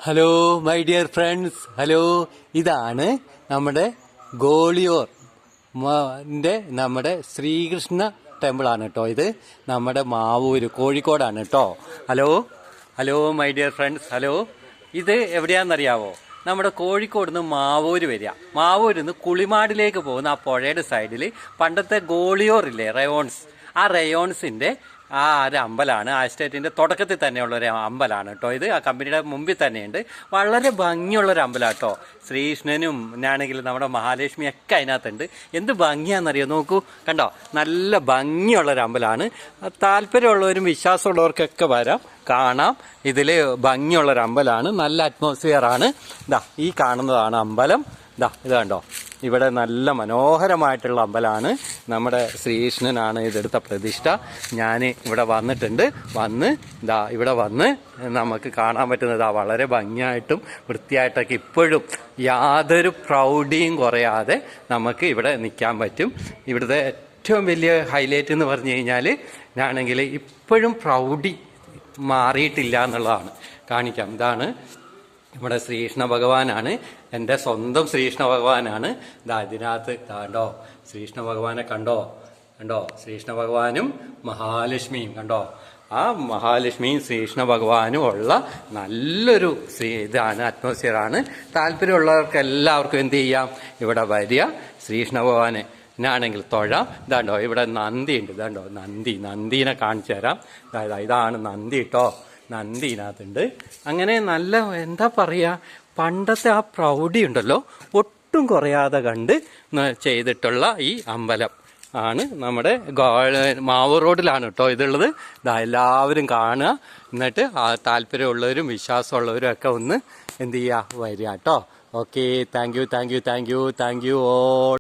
Hello my dear friends, hello. ഇതാണ് നമ്മുടെ ഗോളിയോർ നമ്മുടെ ശ്രീകൃഷ്ണ ടെമ്പിളാണ് കേട്ടോ. ഇത് നമ്മുടെ മാവൂര് കോഴിക്കോടാണ് കേട്ടോ. Hello my dear friends, hello. ഇത് എവിടെയാണെന്നറിയാവോ? നമ്മുടെ കോഴിക്കോട് നിന്ന് മാവൂര് വരിക. മാവൂരിൽ നിന്ന് കുളിമാടിലേക്ക് പോകുന്ന ആ പുഴയുടെ സൈഡിൽ പണ്ടത്തെ ഗോളിയോർ ഇല്ലേ, റയോൺസ്, ആ റയോൺസിൻ്റെ ആ ഒരു അമ്പലമാണ്. ആ എസ്റ്റേറ്റിൻ്റെ തുടക്കത്തിൽ തന്നെയുള്ളൊരു അമ്പലമാണ് കേട്ടോ. ഇത് ആ കമ്പനിയുടെ മുമ്പിൽ തന്നെയുണ്ട്. വളരെ ഭംഗിയുള്ളൊരു അമ്പലമാണ് കേട്ടോ. ശ്രീകൃഷ്ണനും ആണെങ്കിലും നമ്മുടെ മഹാലക്ഷ്മിയൊക്കെ അതിനകത്തുണ്ട്. എന്ത് ഭംഗിയാണെന്നറിയോ? നോക്കൂ, കണ്ടോ, നല്ല ഭംഗിയുള്ളൊരു അമ്പലമാണ്. താല്പര്യമുള്ളവരും വിശ്വാസമുള്ളവർക്കൊക്കെ വരാം, കാണാം. ഇതിൽ ഭംഗിയുള്ളൊരു അമ്പലമാണ്, നല്ല അറ്റ്മോസ്ഫിയറാണ്. ഈ കാണുന്നതാണ് അമ്പലം. ഇത് കണ്ടോ, ഇവിടെ നല്ല മനോഹരമായിട്ടുള്ള അമ്പലമാണ്. നമ്മുടെ ശ്രീകൃഷ്ണനാണ് ഇതെടുത്ത പ്രതിഷ്ഠ. ഞാൻ ഇവിടെ വന്നിട്ടുണ്ട്. ഇവിടെ വന്ന് നമുക്ക് കാണാൻ പറ്റുന്നത് വളരെ ഭംഗിയായിട്ടും വൃത്തിയായിട്ടൊക്കെ ഇപ്പോഴും യാതൊരു പ്രൗഢിയും കുറയാതെ നമുക്ക് ഇവിടെ നിൽക്കാൻ പറ്റും. ഇവിടുത്തെ ഏറ്റവും വലിയ ഹൈലൈറ്റ് എന്ന് പറഞ്ഞു കഴിഞ്ഞാൽ ആണെങ്കിൽ ഇപ്പോഴും പ്രൗഢി മാറിയിട്ടില്ല എന്നുള്ളതാണ്. കാണിക്കാം. ഇതാണ് നമ്മുടെ ശ്രീകൃഷ്ണ ഭഗവാനാണ്. എൻ്റെ സ്വന്തം ശ്രീകൃഷ്ണ ഭഗവാനാണ്. ഇതിനകത്ത് കണ്ടോ, ശ്രീകൃഷ്ണ ഭഗവാനെ കണ്ടോ? ശ്രീകൃഷ്ണ ഭഗവാനും മഹാലക്ഷ്മിയും കണ്ടോ? ആ മഹാലക്ഷ്മിയും ശ്രീകൃഷ്ണ ഭഗവാനും ഉള്ള നല്ലൊരു ഇതാണ്, അറ്റ്മോസ്ഫിയറാണ്. താല്പര്യമുള്ളവർക്ക് എല്ലാവർക്കും എന്ത് ചെയ്യാം, ഇവിടെ വരിക, ശ്രീകൃഷ്ണ ഭഗവാനെ ആണെങ്കിൽ തൊഴാം. ഇതാണ്ടോ, ഇവിടെ നന്ദിയുണ്ട്. ഇതാണ്ടോ നന്ദീനെ കാണിച്ചു തരാം. ഇതാണ് നന്ദി കേട്ടോ. നന്ദി ഇതിനകത്തുണ്ട്. അങ്ങനെ നല്ല എന്താ പറയുക, പണ്ടത്തെ ആ പ്രൗഢി ഉണ്ടല്ലോ ഒട്ടും കുറയാതെ കണ്ട് ചെയ്തിട്ടുള്ള ഈ അമ്പലം ആണ് നമ്മുടെ മാവൂർ റോഡിലാണ് കേട്ടോ ഇതുള്ളത്. എല്ലാവരും കാണുക. എന്നിട്ട് ആ താല്പര്യമുള്ളവരും വിശ്വാസമുള്ളവരും ഒക്കെ ഒന്ന് എന്ത് ചെയ്യുക, വരിക കേട്ടോ. Okay, thank you all.